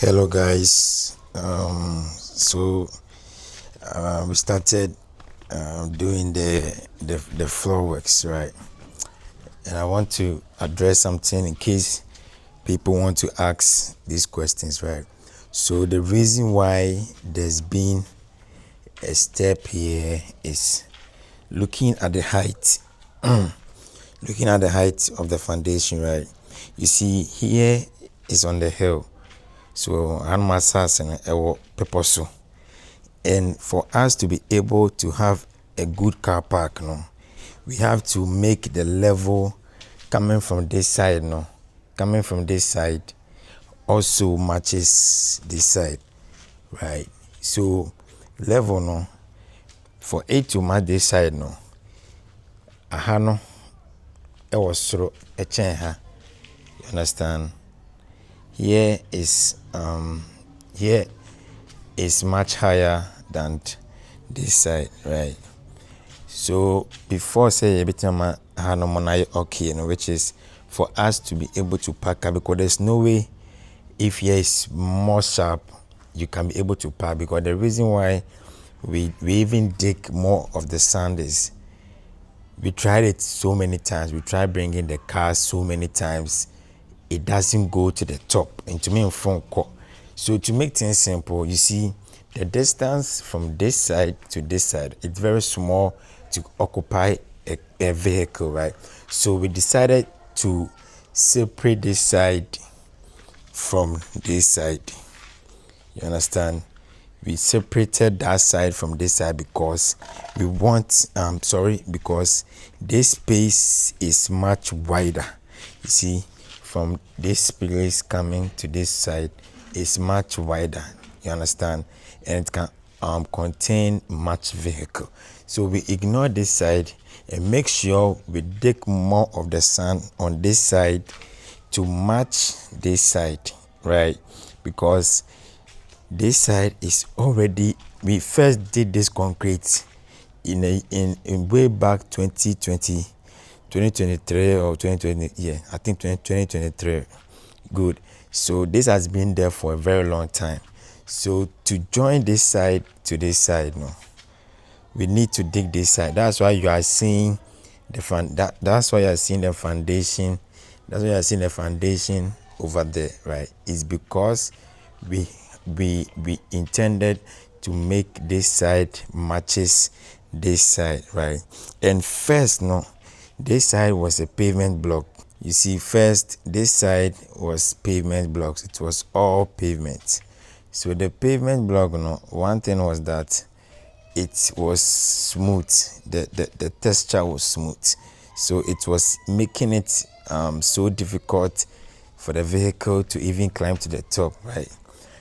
Hello guys. We started doing the floor works, right? And I want to address something in case people want to ask these questions, right? So the reason why there's been a step here is looking at the height, looking at the height of the foundation, right? You see, here is on the hill. So animal sass and purpose. And for us to be able to have a good car park, we have to make the level coming from this side, coming from this side also matches this side, right? So level, for it to match this side, aha no, was soro ha. You understand? Here is much higher than this side, right? So before say everything okay, which is for us to be able to park up, because there's no way if here is more sharp you can be able to park, because the reason why we even dig more of the sand is we tried it so many times. We tried bringing the cars so many times. It doesn't go to the top. And to me, in front, so to make things simple, you see, the distance from this side to this side, it's very small to occupy a vehicle, right? So we decided to separate this side from this side. You understand? We separated that side from this side because we want, because this space is much wider. You see, from this place coming to this side is much wider. You understand? And it can contain much vehicle. So we ignore this side and make sure we dig more of the sand on this side to match this side, right? Because this side is already, we first did this concrete in way back 2023 or 2020, yeah, I think 2023. Good. So this has been there for a very long time. So to join this side to this side, we need to dig this side. That's why you are seeing that's why you are seeing the foundation. That's why you are seeing the foundation over there, right? It's because we intended to make this side matches this side, right? And first, this side was a pavement block. You see, first this side was pavement blocks. It was all pavement. So the pavement block, one thing was that it was smooth. The texture was smooth. So it was making it so difficult for the vehicle to even climb to the top, right?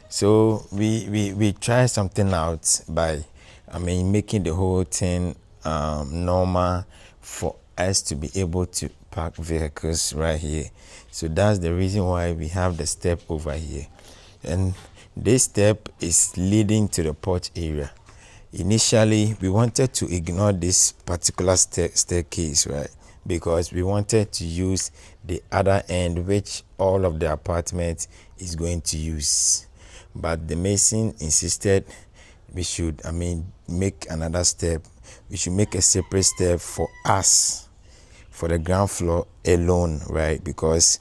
So we tried something out by, making the whole thing normal for us to be able to park vehicles right here. So that's the reason why we have the step over here. And this step is leading to the porch area. Initially, we wanted to ignore this particular staircase, right? Because we wanted to use the other end, which all of the apartment is going to use. But the mason insisted we should, make another step. We should make a separate step for us, for the ground floor alone, right? Because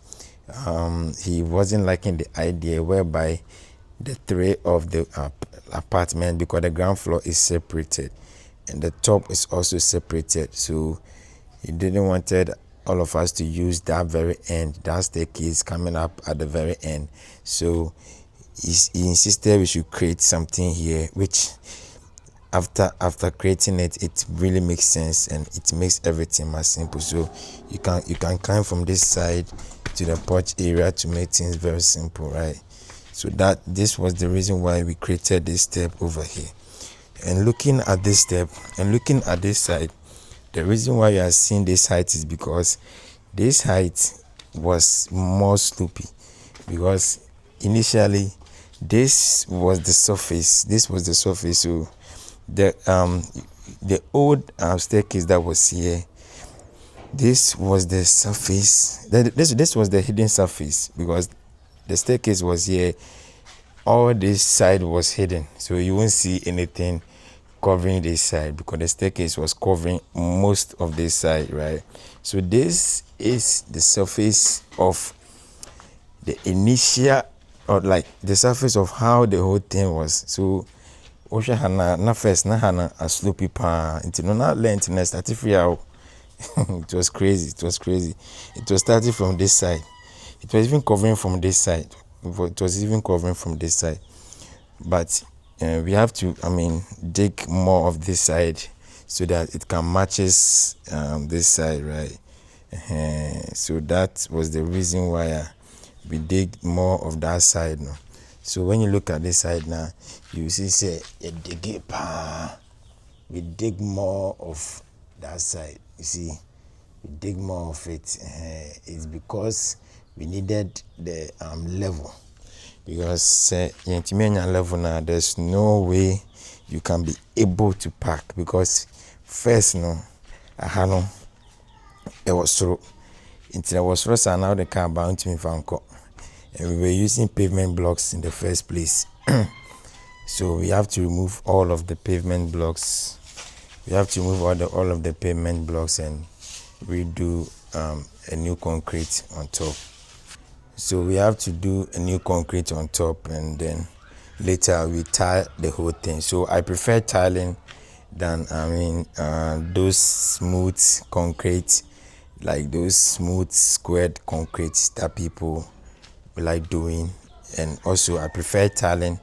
he wasn't liking the idea whereby the three of the apartment, because the ground floor is separated and the top is also separated. So he didn't wanted all of us to use that very end, that staircase coming up at the very end. So he insisted we should create something here, which after creating it, it really makes sense and it makes everything more simple. So you can climb from this side to the porch area to make things very simple, right? So this was the reason why we created this step over here. And looking at this step and looking at this side, the reason why you are seeing this height is because this height was more slopey, because initially this was the surface. So the old staircase that was here, this was the surface. This was the hidden surface, because the staircase was here. all this side was hidden, so you won't see anything covering this side because the staircase was covering most of this side, right? So this is the surface of the initial, or like the surface of how the whole thing was. So Osha Hana na first na Hana a sloopy pa until no not length na started free out. It was crazy. It was crazy. It was starting from this side. It was even covering from this side. It was even covering from this side. But we have to, dig more of this side so that it can matches this side, right? So that was the reason why we dig more of that side now. So when you look at this side now, you see say we dig more of that side. You see, we dig more of it. It's because we needed the level. Because level now, there's no way you can be able to park. Because first, no, I had no, it was through. Until I was through, so now the car bound to me from co. And we were using pavement blocks in the first place. So we have to remove all of the pavement blocks. We have to remove all of the pavement blocks and redo a new concrete on top. So we have to do a new concrete on top, and then later we tile the whole thing. So I prefer tiling than those smooth concrete, like those smooth squared concrete that people like doing. And also I prefer tiling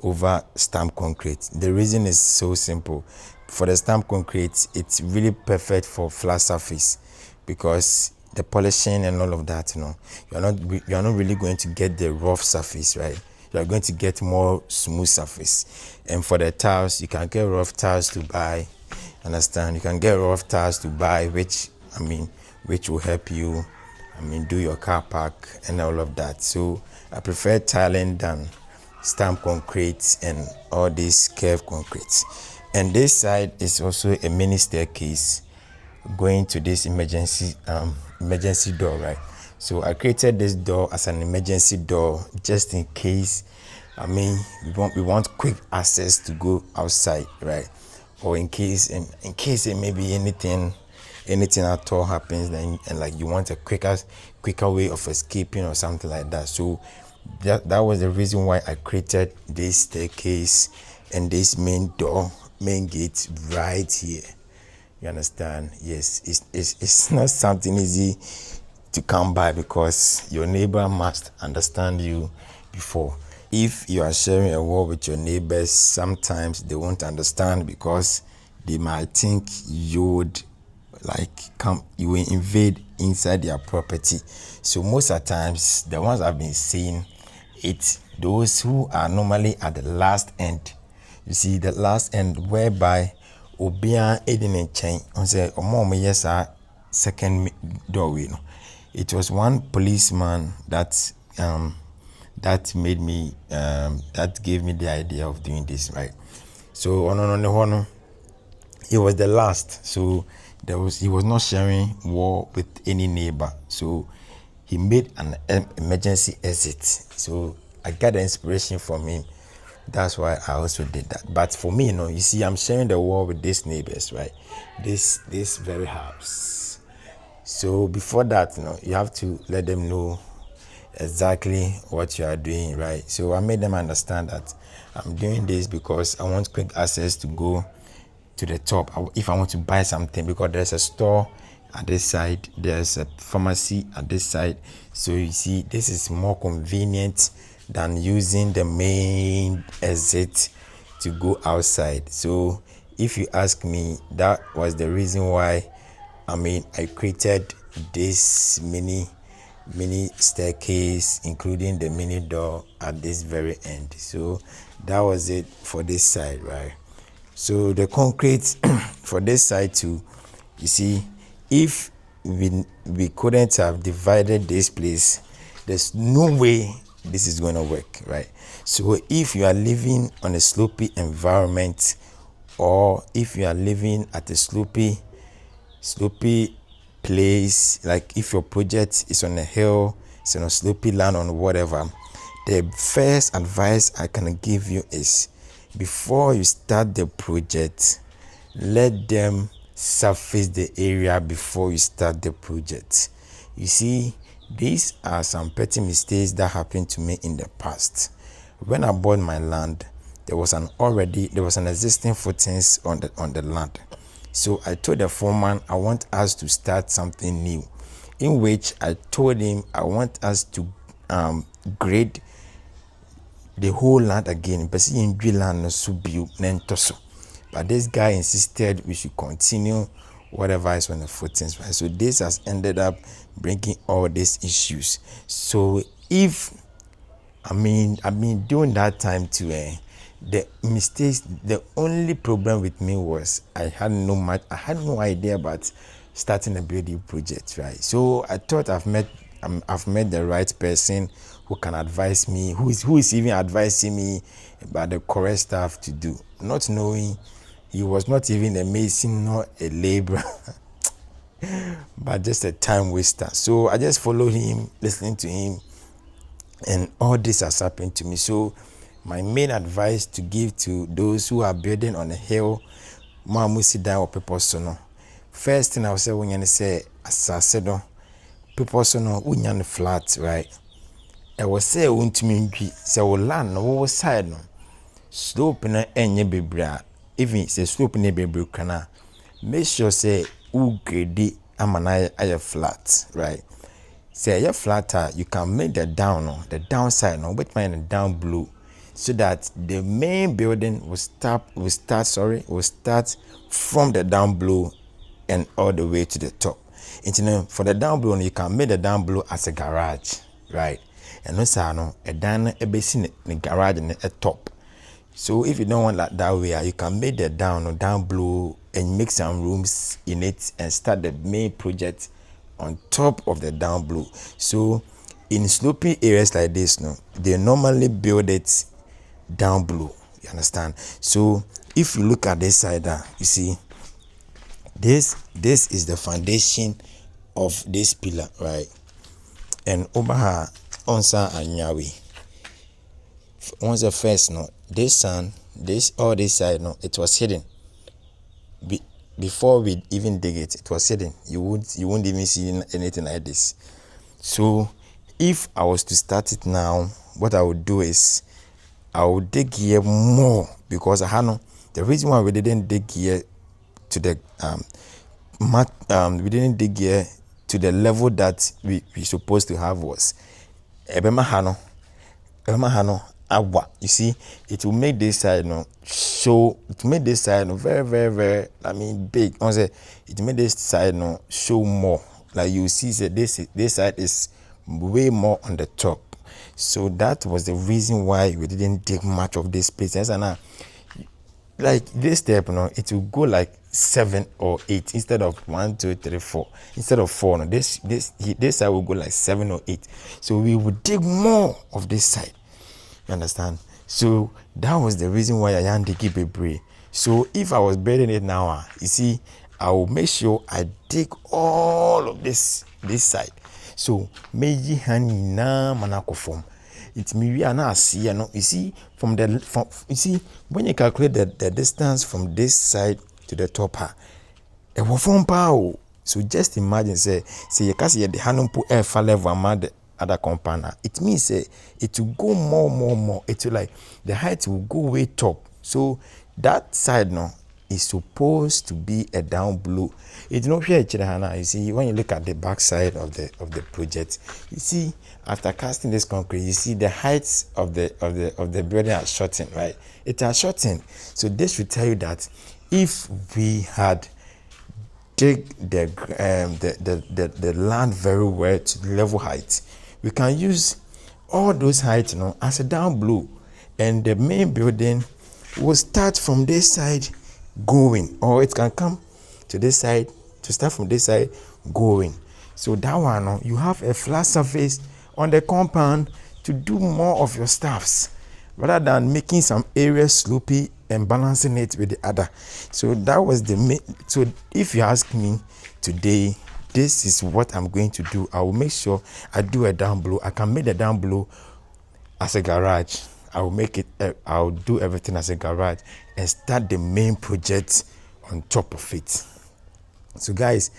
over stamp concrete. The reason is so simple. For the stamp concrete, it's really perfect for flat surface because the polishing and all of that, you're not really going to get the rough surface, right? You're going to get more smooth surface. And for the tiles, you can get rough tiles to buy. Understand? You can get rough tiles to buy, which will help you do your car park and all of that. So I prefer tiling than stamp concrete and all these curved concrete. And this side is also a mini staircase going to this emergency door, right? So I created this door as an emergency door just in case we want quick access to go outside, right? Or in case maybe anything at all happens, then and like you want a quicker way of escaping or something like that. So that was the reason why I created this staircase and this main gate right here. You understand? Yes, it's not something easy to come by because your neighbor must understand you before. If you are sharing a wall with your neighbors, sometimes they won't understand because they might think you would you will invade inside their property. So most of the times, the ones I've been seeing, it's those who are normally at the last end. You see, the last end whereby Obia Eden and Chain on say yes second doorway. No. It was one policeman that made me that gave me the idea of doing this, right? So on the one, he was the last. So he was not sharing wall with any neighbor. So he made an emergency exit. So I got the inspiration from him. That's why I also did that. But for me, you see, I'm sharing the wall with these neighbors, right? This very house. So before that, you have to let them know exactly what you are doing, right? So I made them understand that I'm doing this because I want quick access to go to the top if I want to buy something, because there's a store at this side, there's a pharmacy at this side. So you see, this is more convenient than using the main exit to go outside. So if you ask me, that was the reason why I created this mini staircase, including the mini door at this very end. So that was it for this side, right? So the concrete for this side too, you see, if we couldn't have divided this place, there's no way this is going to work, right? So if you are living on a slopey environment, or if you are living at a slopey place, like if your project is on a hill, it's on a slopey land or whatever, The first advice I can give you is, before you start the project, let them surface the area before you start the project. You see, these are some petty mistakes that happened to me in the past. When I bought my land, there was an existing footings on the land. So I told the foreman I want us to start something new, in which I told him I want us to grade the whole land again. But this guy insisted we should continue whatever is on the footings, right? So this has ended up bringing all these issues. So if during that time too, the mistakes, the only problem with me was I had no idea about starting a building project, right? So I thought I've met the right person who can advise me, who is even advising me about the correct stuff to do, not knowing he was not even a mason nor a laborer, but just a time waster. So I just followed him, listening to him, and all this has happened to me. So my main advice to give to those who are building on a hill, Mamusida or people sono. First thing I will say when you say assassino, people sono unyan flat, right? I will say untimi say will land no side no. Slope na enye bebra. Even say slope na bebra kana. Make sure say u grade amana aye flat, right? Say a flatter, you can make the downside no, but find the down below, so that the main building will start from the down below and all the way to the top. And for the down below, you can make the down below as a garage, right? And also a down a basin in the garage and a top. So if you don't want that way, you can make the down below and make some rooms in it and start the main project on top of the down below. So in sloping areas like this, they normally build it down below. You understand? So if you look at this side, you see this is the foundation of this pillar, right? And over here, onsa anyawi. Once the first all this side, it was hidden. Before we even dig it, it was hidden. You won't even see anything like this. So if I was to start it now, what I would do is I would dig here more, because the reason why we didn't dig here to the we didn't dig here to the level that we supposed to have was you see, it will make this side very, very, very, big. It made this side show more. Like you see that this side is way more on the top. So that was the reason why we didn't dig much of this place. And like this step, it will go like 7 or 8 instead of 1, 2, 3, 4. Instead of 4, this side will go like 7 or 8. So we would dig more of this side. You understand? So that was the reason why I had to keep a break. So if I was building it now, you see, I will make sure I dig all of this side. So meji hani na manako form. It's me we are now see, you see you see when you calculate the distance from this side to the top, it will form power. So just imagine say you can see the hand put air fall level among the other compound. It means it will go more. It will like the height will go way top. So that side is supposed to be a down below. It's not here. You see, when you look at the back side of the project, you see after casting this concrete, you see the heights of the building are shortened, right? It has shortened. So this will tell you that if we had dig the land very well to level height, we can use all those heights as a down below, and the main building will start from this side going, or it can come to this side to start from this side going. So that one, you have a flat surface on the compound to do more of your stuffs, rather than making some areas slopey and balancing it with the other. So that was the main. So if you ask me today, this is what I'm going to do. I will make sure I do a down below. I can make the down below as a garage. I will make it. I'll do everything as a garage and start the main project on top of it. So, guys,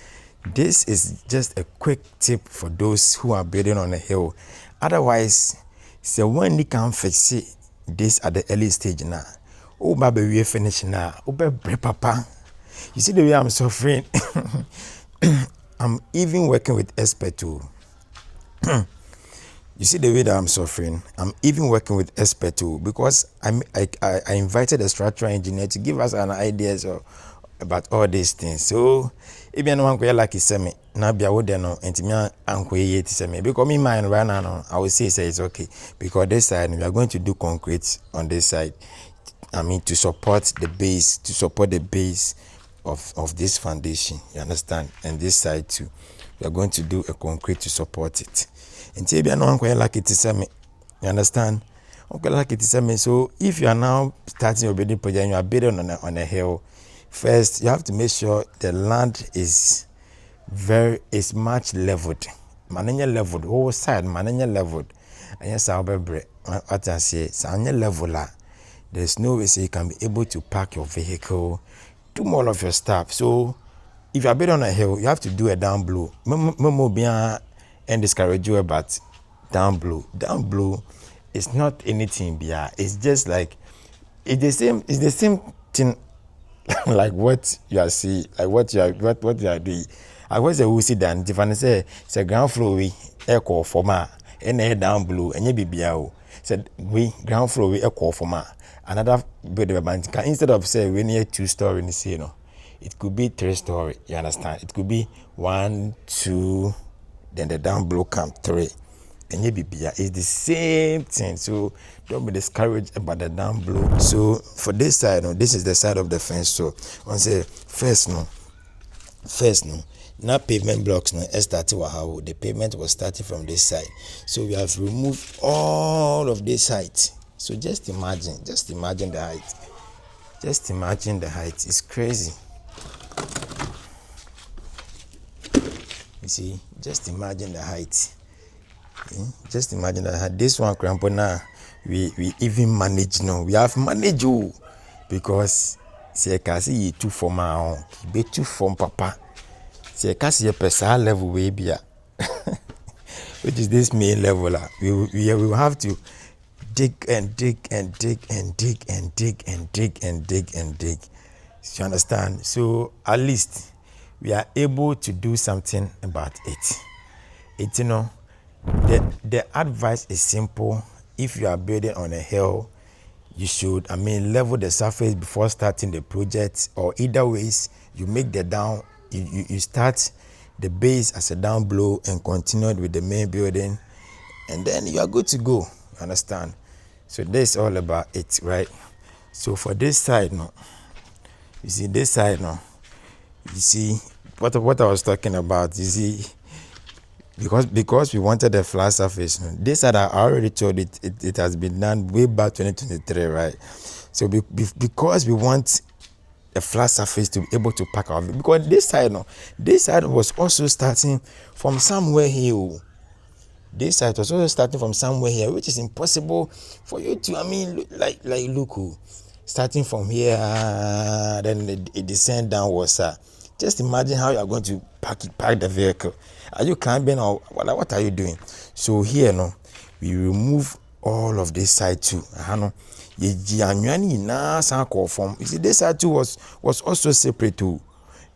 this is just a quick tip for those who are building on a hill. Otherwise, so when you can fix it, this at the early stage now, oh, baby, we finish now. Oh, baby, papa, you see the way I'm suffering. I'm even working with expert too. You see the way that I'm suffering. I'm even working with expert too because I invited a structural engineer to give us an idea about all these things. So if you know one like me, now be out there no, and me uncle yet to me because me mind right now no, I will say it's okay because this side we are going to do concrete on this side. I mean to support the base of this foundation. You understand? And this side too, we are going to do a concrete to support it. Until you know uncle like it to me, you understand? Uncle like it to me. So if you are now starting your building project, and you are building on a hill. First, you have to make sure the land is much leveled. Mananya leveled, whole side mananya leveled. And yes, I'll be what I say, sanya leveler. There's no way so you can be able to park your vehicle, do more of your stuff. So if you are building on a hill, you have to do a down blow. Memo bien and discourage you about down blow. Down blow is not anything bia. It's just like it's the same thing. Like what you are seeing, like what you are doing. I was a see dan different say ground floor we echo forma and down blue and you be said we ground floor we echo forma another building instead of say we need 2-story in the you know, it could be 3-story, you understand? It could be 1, 2, then the down below come 3. And it's the same thing. So don't be discouraged about the down below. So for this side, no, this is the side of the fence. So on say first no, now pavement blocks no, the pavement was starting from this side. So we have removed all of this height. So just imagine the height. Just imagine the height. It's crazy. You see, just imagine the height. Just imagine that this one crampo now we even manage now. We have managed you because see can see you too for my be too from papa. See can see a personal level way be which is this main level. We will have to dig and dig and dig and dig and dig and dig and dig and dig. You understand? So at least we are able to do something about it. It's you know. The advice is simple. If you are building on a hill, you should, level the surface before starting the project, or either ways, you make the down, you start the base as a down blow and continue with the main building, and then you are good to go. You understand? So this is all about it, right? So for this side now, you see this side now, you see what I was talking about, you see. Because we wanted a flat surface. This side I already told it has been done way back 2023, right? So because we want a flat surface to be able to park our vehicle, because this side was also starting from somewhere here. This side was also starting from somewhere here, which is impossible for you to look. Starting from here, then it descend downwards. Just imagine how you are going to park the vehicle. Are you climbing or what are you doing? So here we remove all of this side too. You see this side too was also separate too.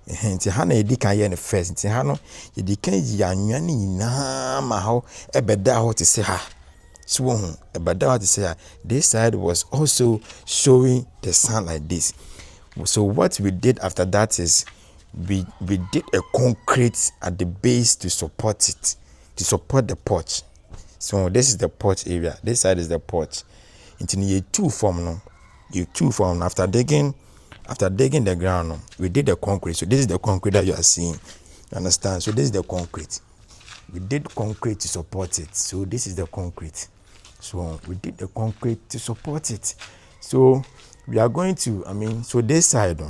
Nti hana edi kan ye ne first. Nti hano ye kan yanwane nyina ma ho ebeda ho te se ha. So ebeda ho te se ha. This side was also showing the sun like this. So what we did after that is we did a concrete at the base to support it, to support the porch. So this is the porch area. This side is the porch. Into you two form after digging the ground. We did the concrete. So this is the concrete that you are seeing. You understand? So this is the concrete. We did concrete to support it. So this is the concrete. So we did the concrete to support it. So we are going to, so this side,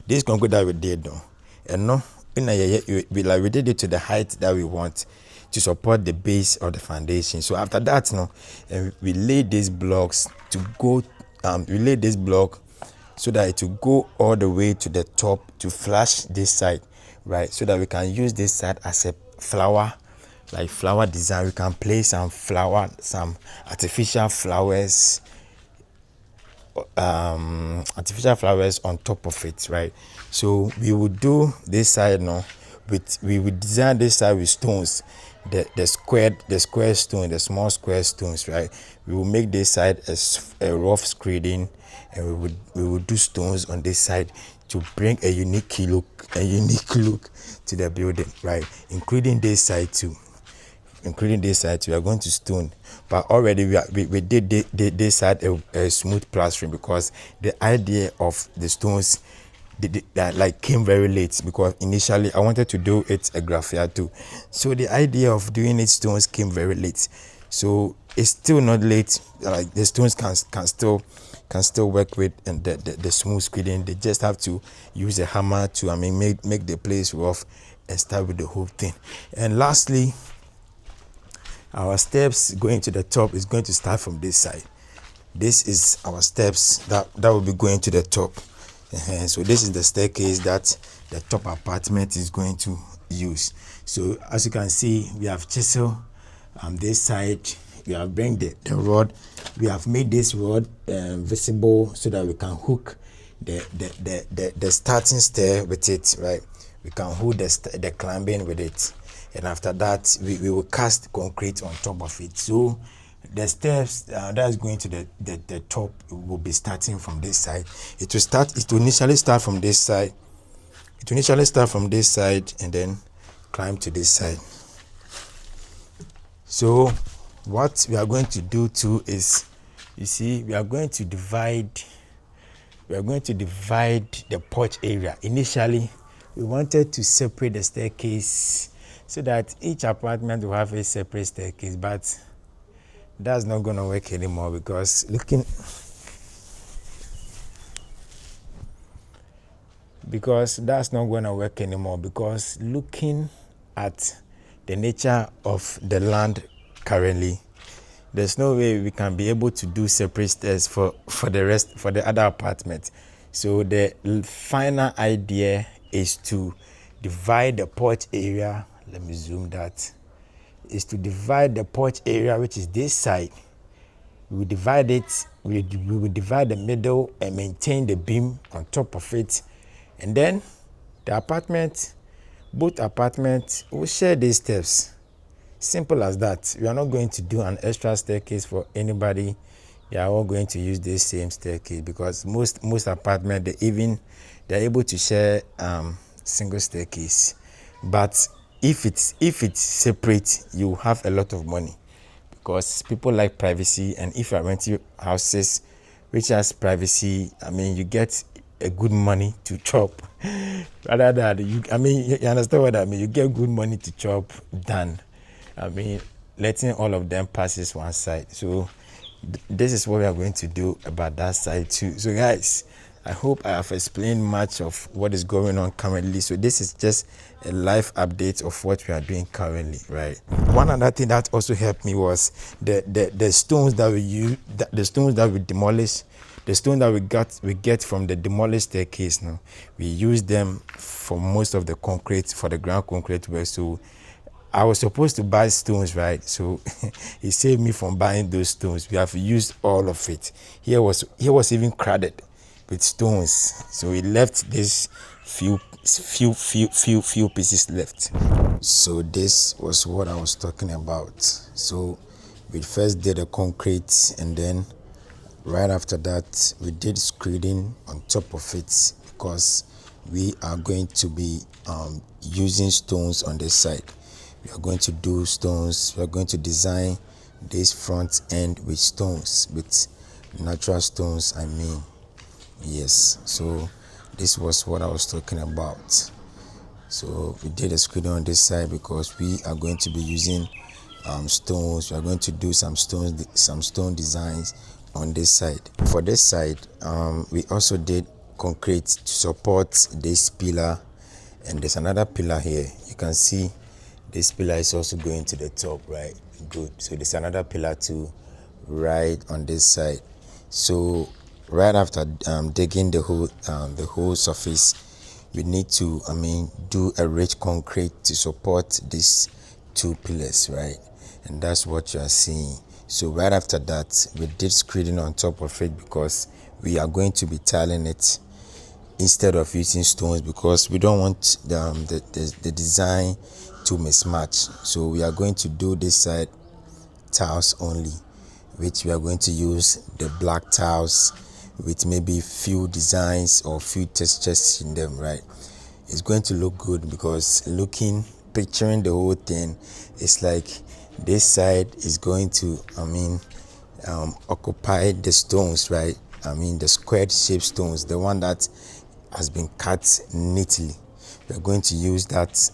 this concrete that we did, and we did it to the height that we want to support the base of the foundation. So after that, we lay these blocks to go. We lay this block so that it will go all the way to the top to flash this side, right? So that we can use this side as a flower, like flower design. We can place some artificial flowers, on top of it, right? So we would do this side now we would design this side with stones, the square stone, the small square stones, right? We will make this side as a rough screening, and we would do stones on this side to bring a unique look to the building, right? Including this side too. We are going to stone, but already we did this side a smooth plastering, because the idea of the stones that like came very late, because initially I wanted to do it a graffia too. So the idea of doing it stones came very late. So it's still not late. Like the stones can still work with, and the smooth screening. They just have to use a hammer to make the place rough and start with the whole thing. And lastly, our steps going to the top is going to start from this side. This is our steps that will be going to the top. So this is the staircase that the top apartment is going to use. So as you can see, we have chisel this side. We have bring the rod. We have made this rod visible so that we can hook the starting stair with it, right? We can hook the climbing with it, and after that we will cast concrete on top of it. So the steps that's going to the top will be starting from this side. It will initially start from this side. And then climb to this side. So what we are going to do too is, you see, we are going to divide the porch area. Initially we wanted to separate the staircase so that each apartment will have a separate staircase, but that's not going to work anymore, because looking at the nature of the land currently, there's no way we can be able to do separate stairs for the other apartments. So the final idea is to divide the porch area. Let me zoom that. Is to divide the porch area, which is this side. We will divide it. We will divide the middle and maintain the beam on top of it, and then both apartments will share these steps. Simple as that. We are not going to do an extra staircase for anybody. They are all going to use this same staircase, because most apartments they're able to share single staircase. But if it's separate, you have a lot of money, because people like privacy, and if you are renting houses which has privacy, you get a good money to chop rather than you understand what I mean. You get good money to chop than letting all of them passes one side. So this is what we are going to do about that side too. So guys, I hope I have explained much of what is going on currently. So this is just a live update of what we are doing currently, right? One other thing that also helped me was the stones that we use, the stones that we demolish, the stone that we get from the demolished staircase. Now we use them for most of the concrete, for the ground concrete work. So I was supposed to buy stones, right? So he saved me from buying those stones. We have used all of it. Here was even crowded with stones. So we left this few pieces left. So this was what I was talking about. So we first did the concrete, and then right after that we did screening on top of it, because we are going to be using stones on this side. We are going to do stones. We are going to design this front end with stones, with natural stones. Yes. So this was what I was talking about. So we did a screening on this side because we are going to be using stones. We are going to do some stone designs on this side. For this side, we also did concrete to support this pillar, and there's another pillar here. You can see This pillar is also going to the top, right? Good. So there's another pillar too, right on this side. So right after digging the whole surface, we need to do a rich concrete to support these two pillars, right? And that's what you are seeing. So right after that, we did screeding on top of it because we are going to be tiling it instead of using stones, because we don't want the design to mismatch. So we are going to do this side tiles only, which we are going to use the black tiles with maybe few designs or few textures in them, right? It's going to look good because picturing the whole thing, it's like this side is going to occupy the stones, right? The squared shaped stones, the one that has been cut neatly. We're going to use that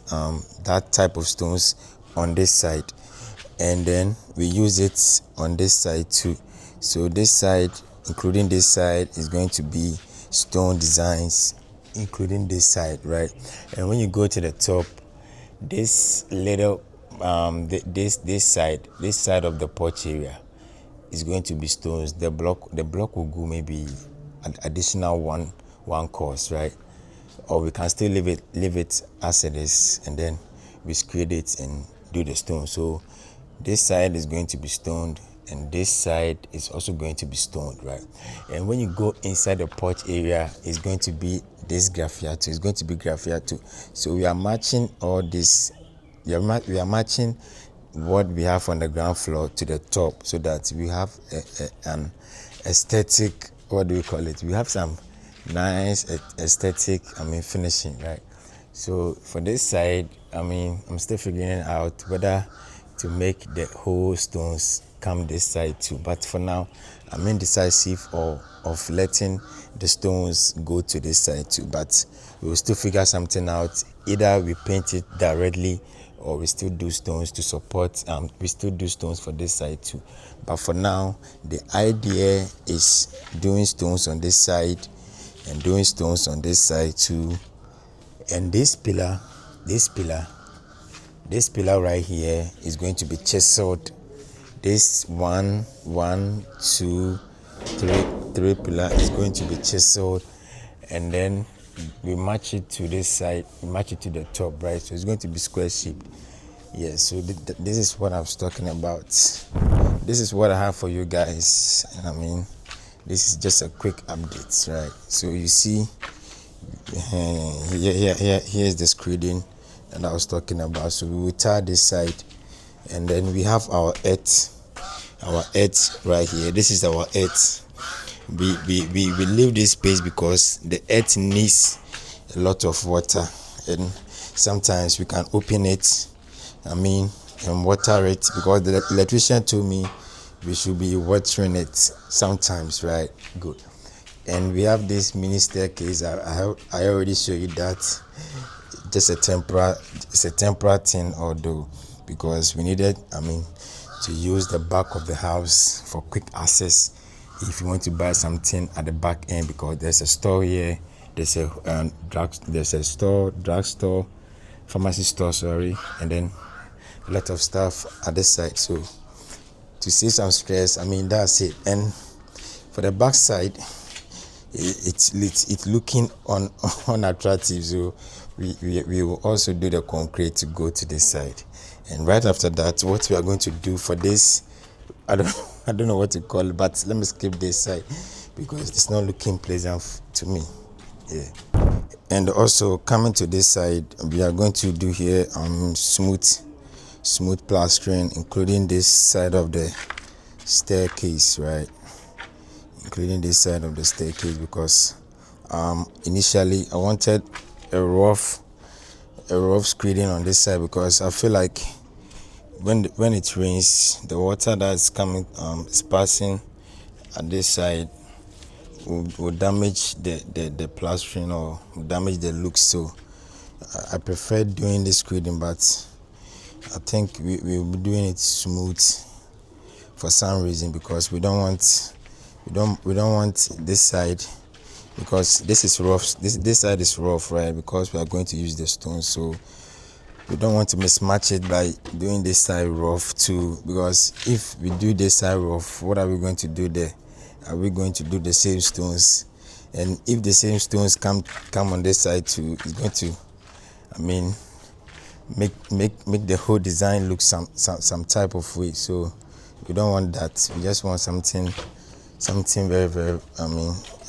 type of stones on this side, and then we use it on this side too. So this side, including this side, is going to be stone designs, including this side, right? And when you go to the top, this little this side of the porch area is going to be stones. The block will go maybe an additional one course, right? Or we can still leave it as it is, and then we screed it and do the stone. So this side is going to be stoned, and this side is also going to be stoned, right? And when you go inside the porch area, it's going to be this graffiato. It's going to be graffiato. So we are matching all this. We are matching what we have on the ground floor to the top, so that we have an aesthetic. What do we call it? We have some nice aesthetic finishing, right? So for this side, I'm still figuring out whether to make the whole stones come this side too, but for now I'm indecisive of letting the stones go to this side too, but we will still figure something out. Either we paint it directly, or we still do stones to support. We still do stones for this side too, but for now the idea is doing stones on this side and doing stones on this side too. And this pillar right here is going to be chiseled. This one, two, three pillar is going to be chiseled, and then we match it to this side, we match it to the top, right? So it's going to be square shaped. Yes, so this is what I was talking about. This is what I have for you guys. This is just a quick update, right? So you see, here's the screeding that I was talking about. So we will tie this side, and then we have our earth right here. This is our earth. We leave this space because the earth needs a lot of water, and sometimes we can open it and water it, because the electrician told me we should be watering it sometimes, right? Good. And we have this mini staircase. I already showed you that. Just it's a temporary thing, although, because we needed to use the back of the house for quick access if you want to buy something at the back end, because there's a store here, there's a drugstore, pharmacy store, sorry, and then a lot of stuff at this side. So to save some stress, that's it. And for the back side, it's looking unattractive, so we will also do the concrete to go to this side. And right after that, what we are going to do for this, I don't know what to call it, but let me skip this side because it's not looking pleasant to me. Yeah. And also coming to this side, we are going to do here smooth plastering, including this side of the staircase, right? Including this side of the staircase, because initially I wanted a rough screeding on this side, because I feel like when it rains, the water that's coming is passing at this side will damage the plastering, or damage the look. So I prefer doing this screeding, but I think we'll be doing it smooth for some reason, because we don't want this side, because this is rough. This side is rough, right? Because we are going to use the stone. So we don't want to mismatch it by doing this side rough too, because if we do this side rough, what are we going to do there? Are we going to do the same stones? And if the same stones come on this side too, it's going to, make the whole design look some type of way. So we don't want that. We just want something very, very,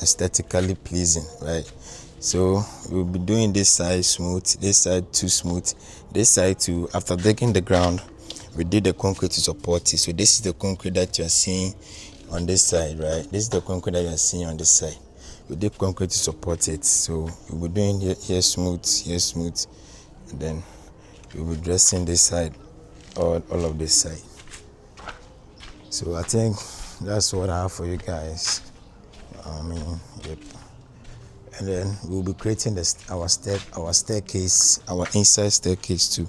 aesthetically pleasing, right? So we'll be doing this side smooth, this side too smooth, this side too. After digging the ground, we did the concrete to support it. So this is the concrete that you're seeing on this side, right? This is the concrete that you're seeing on this side. We did concrete to support it. So we'll be doing here smooth, and then we'll be dressing this side, all of this side. So I think that's what I have for you guys. Yep. And then we'll be creating our staircase, our inside staircase too,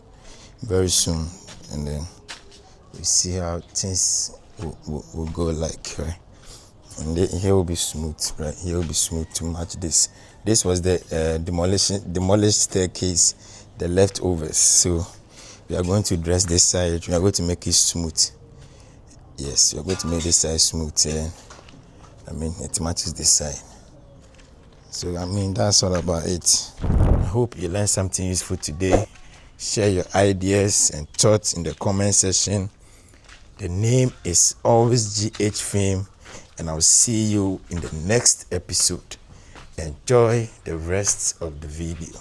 very soon. And then we see how things will go like, right? And here will be smooth, right? Here will be smooth to match this. This was the demolished staircase, the leftovers. So we are going to dress this side. We are going to make it smooth. Yes, we are going to make this side smooth. It matches this side. So that's all about it. I hope you learned something useful today. Share your ideas and thoughts in the comment section. The name is always GH Fame, and I'll see you in the next episode. Enjoy the rest of the video.